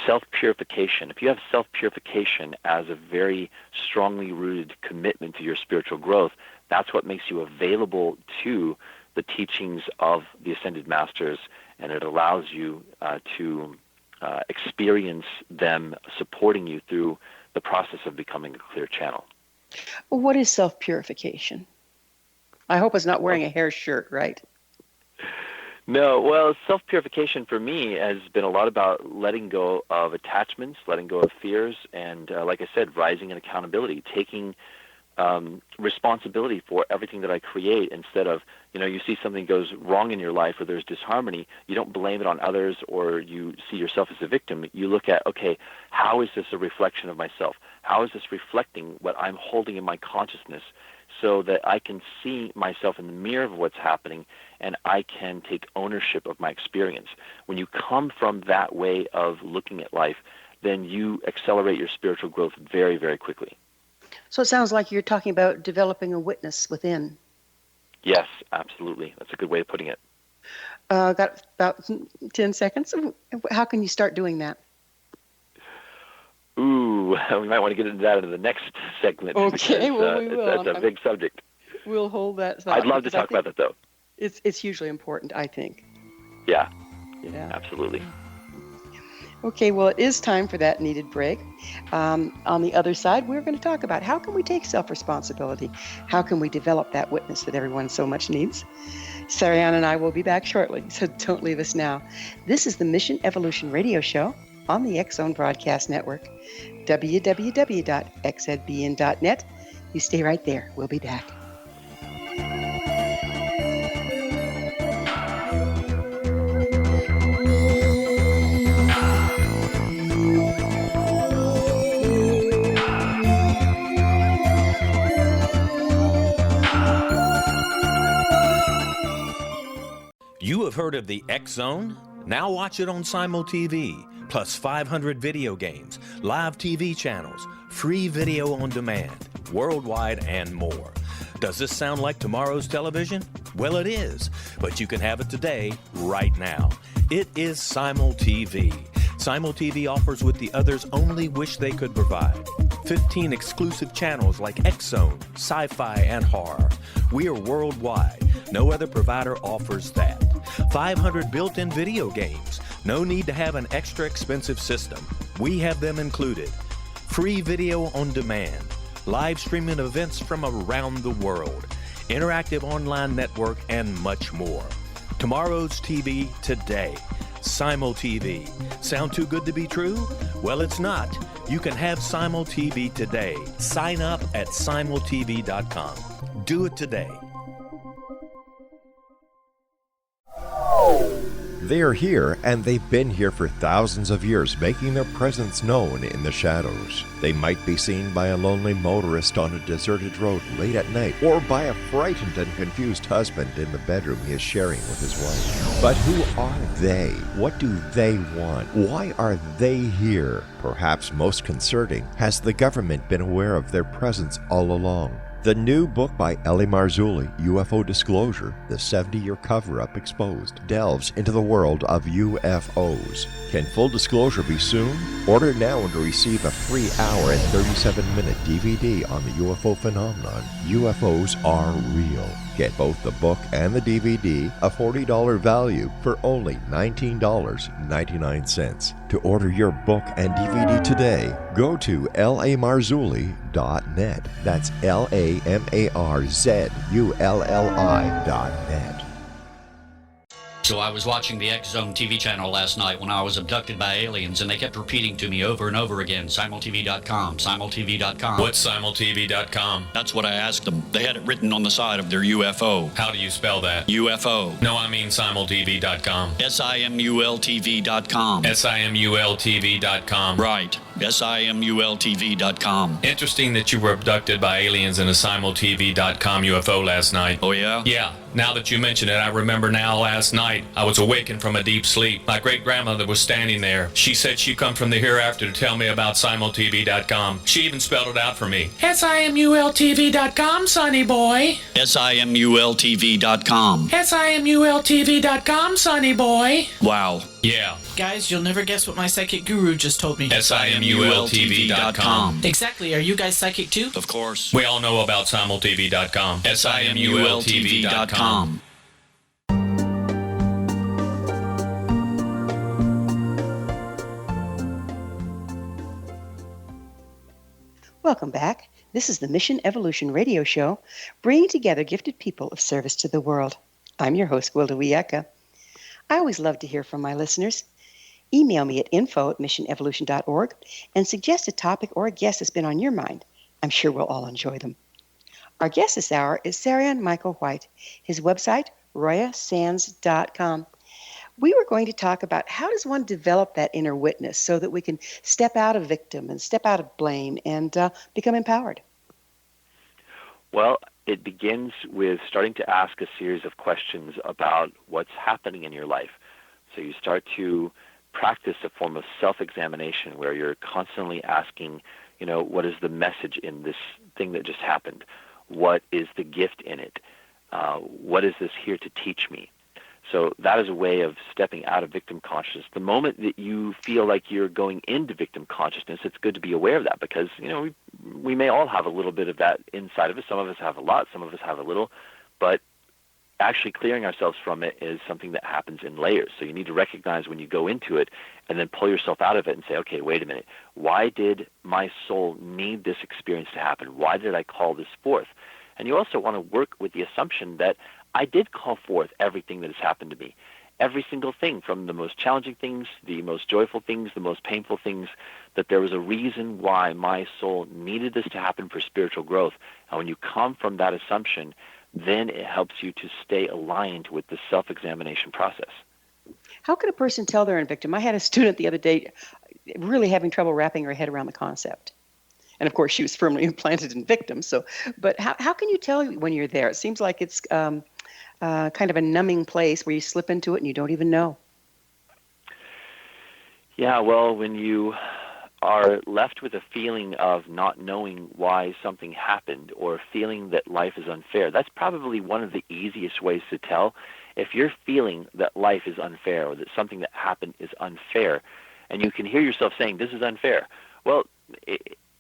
self-purification. If you have self-purification as a very strongly rooted commitment to your spiritual growth, that's what makes you available to the teachings of the Ascended Masters, and it allows you to experience them supporting you through the process of becoming a clear channel. Well, what is self-purification? I hope it's not wearing a hair shirt, right? No, well, self-purification for me has been a lot about letting go of attachments, letting go of fears, and like I said, rising in accountability, taking responsibility for everything that I create instead of, you see something goes wrong in your life or there's disharmony, you don't blame it on others or you see yourself as a victim. You look at, okay, how is this a reflection of myself? How is this reflecting what I'm holding in my consciousness so that I can see myself in the mirror of what's happening and I can take ownership of my experience? When you come from that way of looking at life, then you accelerate your spiritual growth very, very quickly. So it sounds like you're talking about developing a witness within. Yes, absolutely. That's a good way of putting it. Got about 10 seconds. How can you start doing that? Ooh, we might want to get into that in the next segment. Okay, because, well, we will. That's a big subject. We'll hold that thought. I'd love to talk about that, though. It's hugely important, I think. Yeah, Yeah. absolutely. Okay, well, it is time for that needed break. On the other side, we're going to talk about how can we take self-responsibility? How can we develop that witness that everyone so much needs? Saryon and I will be back shortly, so don't leave us now. This is the Mission Evolution Radio Show on the X-Zone Broadcast Network, www.xzbn.net. You stay right there. We'll be back. You have heard of the X-Zone? Now watch it on Simul TV, plus 500 video games, live TV channels, free video on demand, worldwide, and more. Does this sound like tomorrow's television? Well, it is, but you can have it today, right now. It is Simul TV. Simul TV offers what the others only wish they could provide. 15 exclusive channels like X-Zone, Sci-Fi, and Horror. We are worldwide. No other provider offers that. 500 built-in video games. No need to have an extra expensive system. We have them included. Free video on demand. Live streaming events from around the world. Interactive online network, and much more. Tomorrow's TV today. Simul TV. Sound too good to be true? Well, it's not. You can have Simul TV today. Sign up at simultv.com. Do it today. They are here, and they've been here for thousands of years, making their presence known in the shadows. They might be seen by a lonely motorist on a deserted road late at night, or by a frightened and confused husband in the bedroom he is sharing with his wife. But who are they? What do they want? Why are they here? Perhaps most concerning, has the government been aware of their presence all along? The new book by Ellie Marzulli, UFO Disclosure, the 70-year cover-up exposed, delves into the world of UFOs. Can full disclosure be soon? Order now and receive a free hour and 37-minute DVD on the UFO phenomenon. UFOs are real. Get both the book and the DVD, a $40 value, for only $19.99. To order your book and DVD today, go to lamarzulli.net. That's LAMARZULLI.net. So I was watching the X-Zone TV channel last night when I was abducted by aliens, and they kept repeating to me over and over again, simultv.com, simultv.com. What's simultv.com? That's what I asked them. They had it written on the side of their UFO. How do you spell that? UFO. No, I mean simultv.com. SIMULTV.com. SIMULTV.com. Right. SIMULTV.com. Interesting that you were abducted by aliens in a simultv.com UFO last night. Oh, yeah? Yeah, Now that you mention it, I remember now last night I was awakened from a deep sleep. My great-grandmother was standing there. She said she come from the hereafter to tell me about SimulTV.com. She even spelled it out for me. SIMULTV.com, sonny boy. SIMULTV.com. SIMULTV.com, sonny boy. Wow. Yeah, Guys, you'll never guess what my psychic guru just told me. SIMULTV.com. Exactly. Are you guys psychic too? Of course. We all know about SimulTV.com. SIMULTV.com. Welcome back. This is the Mission Evolution Radio Show, bringing together gifted people of service to the world. I'm your host, Gwilda Wiyaka. I always love to hear from my listeners. Email me at info@missionevolution.org and suggest a topic or a guest that's been on your mind. I'm sure we'll all enjoy them. Our guest this hour is SARYON Michael White. His website, royasands.com. We were going to talk about how does one develop that inner witness so that we can step out of victim and step out of blame and become empowered. Well, it begins with starting to ask a series of questions about what's happening in your life. So you start to practice a form of self-examination where you're constantly asking, what is the message in this thing that just happened? What is the gift in it? What is this here to teach me? So that is a way of stepping out of victim consciousness. The moment that you feel like you're going into victim consciousness, it's good to be aware of that because, we may all have a little bit of that inside of us. Some of us have a lot, some of us have a little, but actually clearing ourselves from it is something that happens in layers. So you need to recognize when you go into it and then pull yourself out of it and say, okay, wait a minute. Why did my soul need this experience to happen? Why did I call this forth? And you also want to work with the assumption that I did call forth everything that has happened to me. Every single thing, from the most challenging things, the most joyful things, the most painful things, that there was a reason why my soul needed this to happen for spiritual growth. And when you come from that assumption, then it helps you to stay aligned with the self-examination process. How can a person tell they're in victim? I had a student the other day really having trouble wrapping her head around the concept. And of course, she was firmly implanted in victim. But how can you tell when you're there? It seems like it's kind of a numbing place where you slip into it and you don't even know. Yeah, well, when you are left with a feeling of not knowing why something happened or feeling that life is unfair, that's probably one of the easiest ways to tell. If you're feeling that life is unfair or that something that happened is unfair, and you can hear yourself saying, this is unfair, well,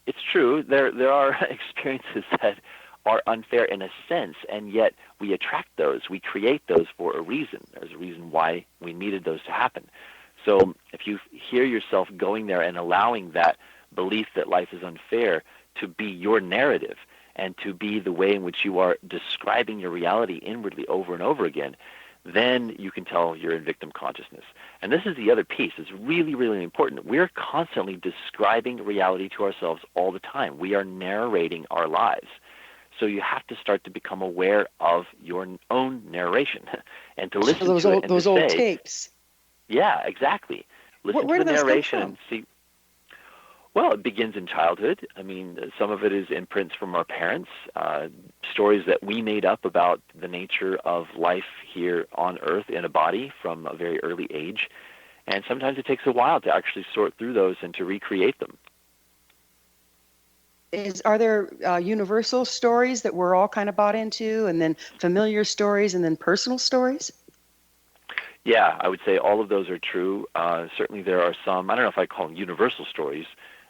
it's true. There are experiences that are unfair in a sense, and yet we attract those. We create those for a reason. There's a reason why we needed those to happen. So if you hear yourself going there and allowing that belief that life is unfair to be your narrative and to be the way in which you are describing your reality inwardly over and over again, then you can tell you're in victim consciousness. And this is the other piece. It's really, really important. We're constantly describing reality to ourselves all the time. We are narrating our lives. So you have to start to become aware of your own narration and to listen to it and those to old say, tapes. Yeah, exactly. Listen Where to do the those narration come and see. Well, it begins in childhood. I mean, some of it is imprints from our parents, stories that we made up about the nature of life here on Earth in a body from a very early age. And sometimes it takes a while to actually sort through those and to recreate them. Are there universal stories that we're all kind of bought into, and then familiar stories, and then personal stories? Yeah, I would say all of those are true. Certainly there are some, I don't know if I call them universal stories,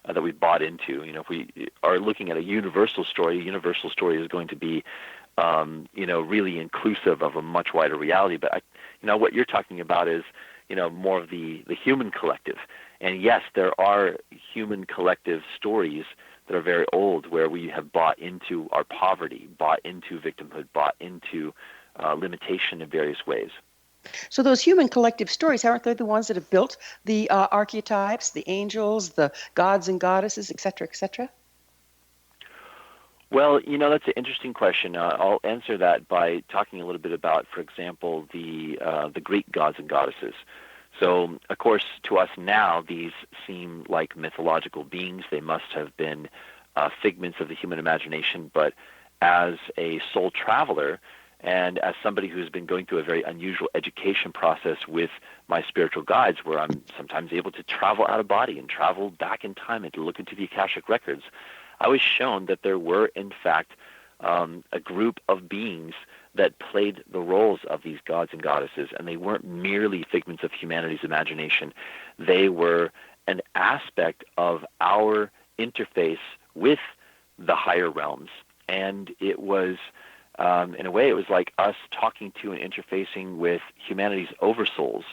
that we've bought into. If we are looking at a universal story is going to be, really inclusive of a much wider reality. But, what you're talking about is, more of the human collective. And yes, there are human collective stories that are very old where we have bought into our poverty, bought into victimhood, bought into limitation in various ways. So those human collective stories, aren't they the ones that have built the archetypes, the angels, the gods and goddesses, et cetera, et cetera? Well, that's an interesting question. I'll answer that by talking a little bit about, for example, the Greek gods and goddesses. So, of course, to us now, these seem like mythological beings. They must have been figments of the human imagination. But as a soul traveler, And as somebody who's been going through a very unusual education process with my spiritual guides, where I'm sometimes able to travel out of body and travel back in time and to look into the Akashic records, I was shown that there were, in fact, a group of beings that played the roles of these gods and goddesses, and they weren't merely figments of humanity's imagination. They were an aspect of our interface with the higher realms, and it was, in a way, it was like us talking to and interfacing with humanity's oversouls,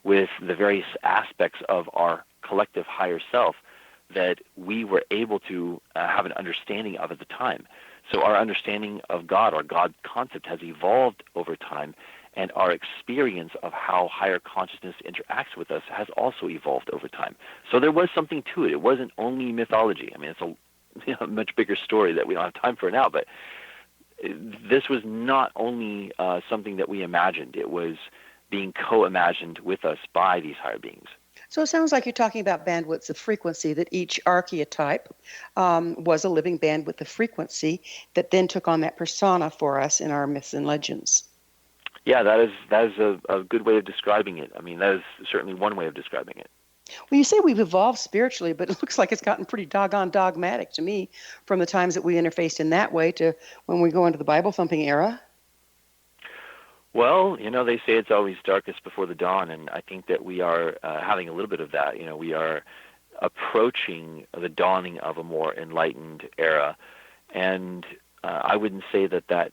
with the various aspects of our collective higher self that we were able to have an understanding of at the time. So our understanding of God, our God concept, has evolved over time, and our experience of how higher consciousness interacts with us has also evolved over time. So there was something to it. It wasn't only mythology. I mean, it's a much bigger story that we don't have time for now, but this was not only something that we imagined. It was being co-imagined with us by these higher beings. So it sounds like you're talking about bandwidths of frequency, that each archetype was a living bandwidth of frequency that then took on that persona for us in our myths and legends. Yeah, that is a good way of describing it. I mean, that is certainly one way of describing it. Well, you say we've evolved spiritually, but it looks like it's gotten pretty doggone dogmatic to me from the times that we interfaced in that way to when we go into the Bible-thumping era. Well, they say it's always darkest before the dawn, and I think that we are having a little bit of that. We are approaching the dawning of a more enlightened era, and I wouldn't say that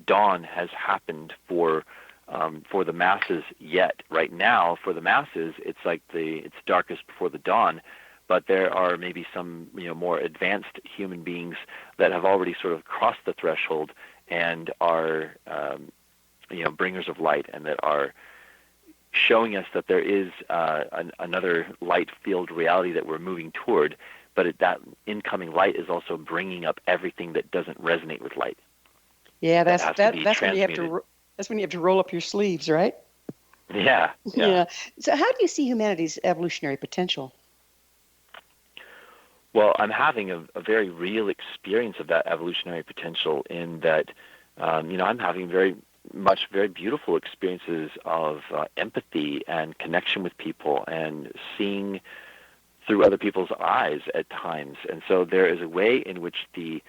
dawn has happened for the masses yet. Right now, for the masses, it's like it's darkest before the dawn, but there are maybe some more advanced human beings that have already sort of crossed the threshold and are bringers of light, and that are showing us that there is another light-filled reality that we're moving toward, but that incoming light is also bringing up everything that doesn't resonate with light. Yeah, that's when you have to. That's when you have to roll up your sleeves, right? Yeah. So how do you see humanity's evolutionary potential? Well, I'm having a very real experience of that evolutionary potential in that, I'm having very beautiful experiences of empathy and connection with people and seeing through other people's eyes at times. And so there is a way in which the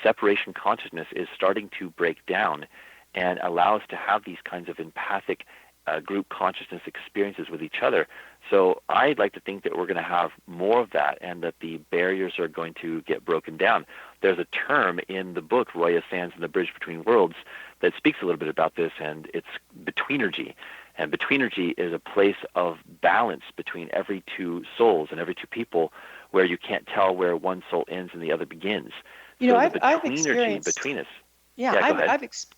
separation consciousness is starting to break down and allow us to have these kinds of empathic group consciousness experiences with each other. So I'd like to think that we're going to have more of that, and that the barriers are going to get broken down. There's a term in the book, Roya Sands and the Bridge Between Worlds, that speaks a little bit about this, and it's betweenergy. And betweenergy is a place of balance between every two souls and every two people, where you can't tell where one soul ends and the other begins. I've experienced between us. Yeah,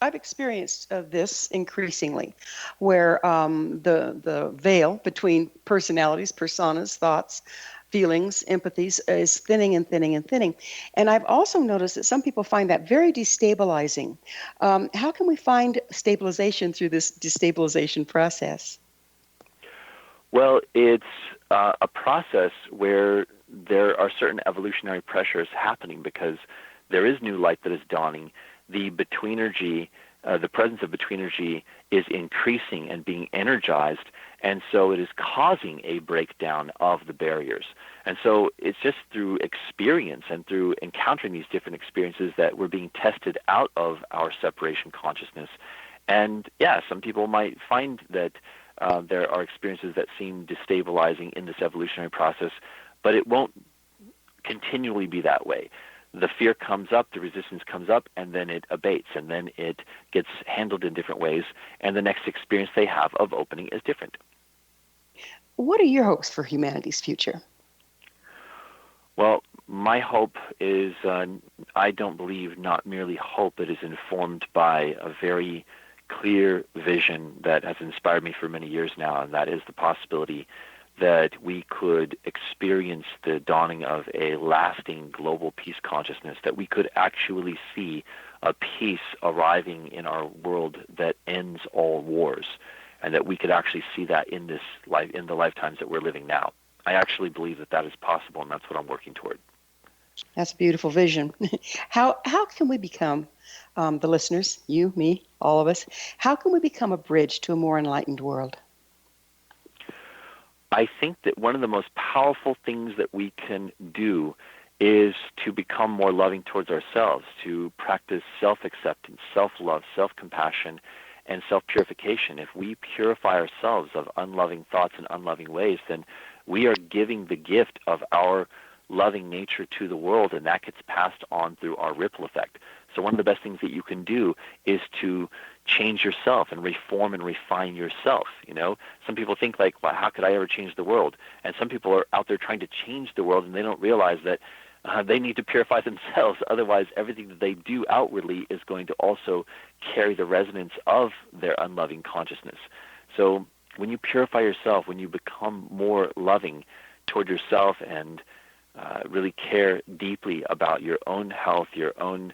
I've experienced this increasingly, where the veil between personalities, personas, thoughts, feelings, empathies is thinning and thinning and thinning. And I've also noticed that some people find that very destabilizing. How can we find stabilization through this destabilization process? Well, it's a process where there are certain evolutionary pressures happening, because there is new light that is dawning. The betweenergy, the presence of betweenergy is increasing and being energized, and so it is causing a breakdown of the barriers. And so it's just through experience and through encountering these different experiences that we're being tested out of our separation consciousness. And yeah, some people might find that there are experiences that seem destabilizing in this evolutionary process, but it won't continually be that way. The fear comes up, the resistance comes up, and then it abates, and then it gets handled in different ways, and the next experience they have of opening is different. What are your hopes for humanity's future? Well, my hope is, I don't believe not merely hope, it is informed by a very clear vision that has inspired me for many years now, and that is the possibility that we could experience the dawning of a lasting global peace consciousness, that we could actually see a peace arriving in our world that ends all wars, and that we could actually see that in this life, in the lifetimes that we're living now. I actually believe that that is possible, and that's what I'm working toward. That's a beautiful vision. How can we become, the listeners, you, me, all of us, how can we become a bridge to a more enlightened world? I think that one of the most powerful things that we can do is to become more loving towards ourselves, to practice self-acceptance, self-love, self-compassion, and self-purification. If we purify ourselves of unloving thoughts and unloving ways, then we are giving the gift of our loving nature to the world, and that gets passed on through our ripple effect. So one of the best things that you can do is to change yourself and reform and refine yourself. You know, some people think like, well, how could I ever change the world? And some people are out there trying to change the world, and they don't realize that they need to purify themselves. Otherwise, everything that they do outwardly is going to also carry the resonance of their unloving consciousness. So when you purify yourself, when you become more loving toward yourself and really care deeply about your own health, your own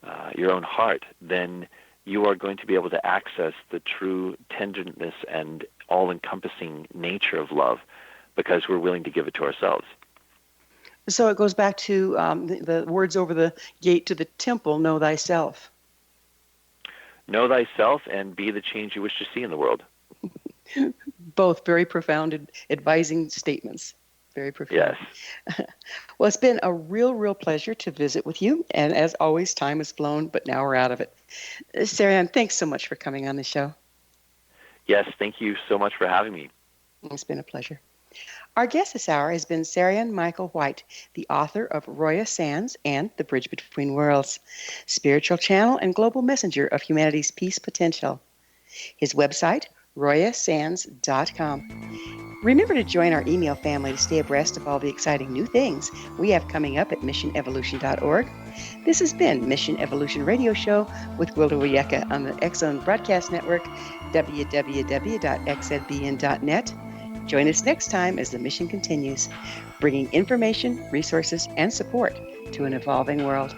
heart, then you are going to be able to access the true tenderness and all-encompassing nature of love, because we're willing to give it to ourselves. So it goes back to the words over the gate to the temple, know thyself. Know thyself and be the change you wish to see in the world. Both very profound advising statements. Very profound. Yes. Well, it's been a real pleasure to visit with you. And as always, time has flown, but now we're out of it. SARYON, thanks so much for coming on the show. Yes, thank you so much for having me. It's been a pleasure. Our guest this hour has been SARYON Michael White, the author of Roya Sands and The Bridge Between Worlds, spiritual channel and global messenger of humanity's peace potential. His website, royasands.com. Remember to join our email family to stay abreast of all the exciting new things we have coming up at missionevolution.org. This has been Mission Evolution Radio Show with Gwilda Wiyaka on the X-Zone Broadcast Network, www.xzbn.net. Join us next time as the mission continues, bringing information, resources, and support to an evolving world.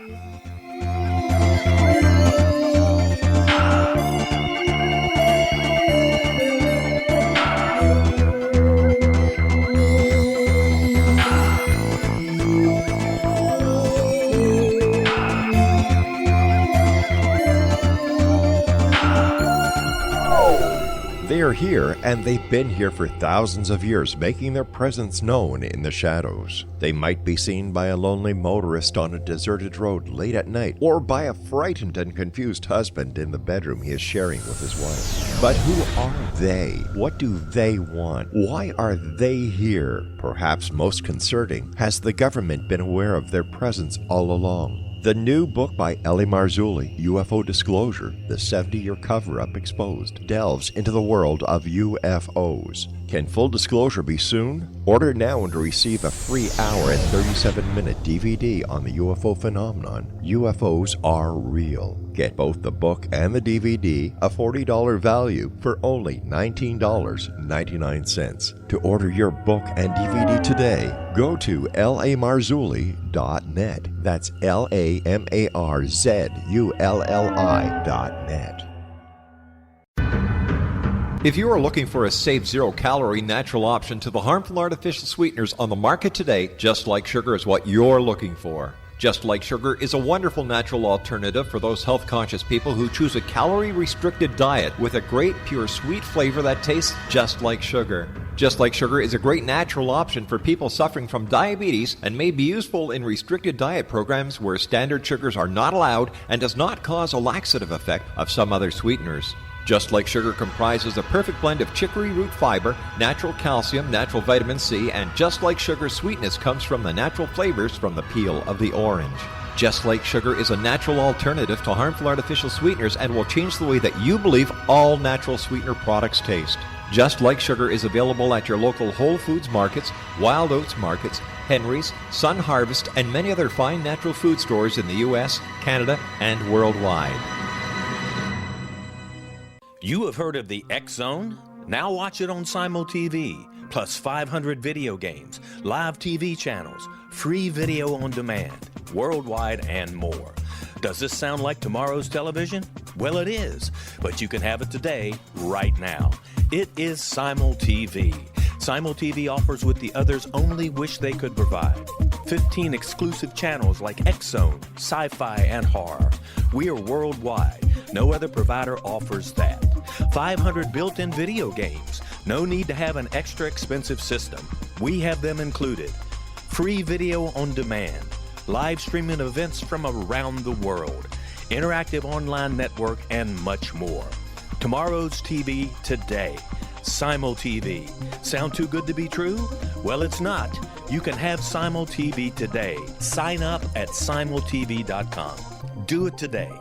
They are here, and they've been here for thousands of years, making their presence known in the shadows. They might be seen by a lonely motorist on a deserted road late at night, or by a frightened and confused husband in the bedroom he is sharing with his wife. But who are they? What do they want? Why are they here? Perhaps most concerning, has the government been aware of their presence all along? The new book by Eli Marzulli, UFO Disclosure, the 70-year cover-up exposed, delves into the world of UFOs. Can full disclosure be soon? Order now and receive a free hour and 37-minute DVD on the UFO phenomenon. UFOs are real. Get both the book and the DVD, a $40 value, for only $19.99. To order your book and DVD today, go to lamarzulli.net. That's LAMARZULLI.net. If you are looking for a safe, zero-calorie natural option to the harmful artificial sweeteners on the market today, Just Like Sugar is what you're looking for. Just Like Sugar is a wonderful natural alternative for those health-conscious people who choose a calorie-restricted diet with a great, pure, sweet flavor that tastes just like sugar. Just Like Sugar is a great natural option for people suffering from diabetes and may be useful in restricted diet programs where standard sugars are not allowed and does not cause a laxative effect of some other sweeteners. Just Like Sugar comprises a perfect blend of chicory root fiber, natural calcium, natural vitamin C, and Just Like Sugar's sweetness comes from the natural flavors from the peel of the orange. Just Like Sugar is a natural alternative to harmful artificial sweeteners and will change the way that you believe all natural sweetener products taste. Just Like Sugar is available at your local Whole Foods markets, Wild Oats markets, Henry's, Sun Harvest, and many other fine natural food stores in the U.S., Canada, and worldwide. You have heard of the X-Zone? Now watch it on Simul TV, plus 500 video games, live TV channels, free video on demand, worldwide, and more. Does this sound like tomorrow's television? Well, it is, but you can have it today, right now. It is Simul TV. Simul TV offers what the others only wish they could provide. 15 exclusive channels like X-Zone, Sci-Fi, and Horror. We are worldwide. No other provider offers that. 500 built-in video games. No need to have an extra expensive system. We have them included. Free video on demand. Live streaming events from around the world. Interactive online network, and much more. Tomorrow's TV today. Simul TV. Sound too good to be true? Well, it's not. You can have Simul TV today. Sign up at simultv.com. Do it today.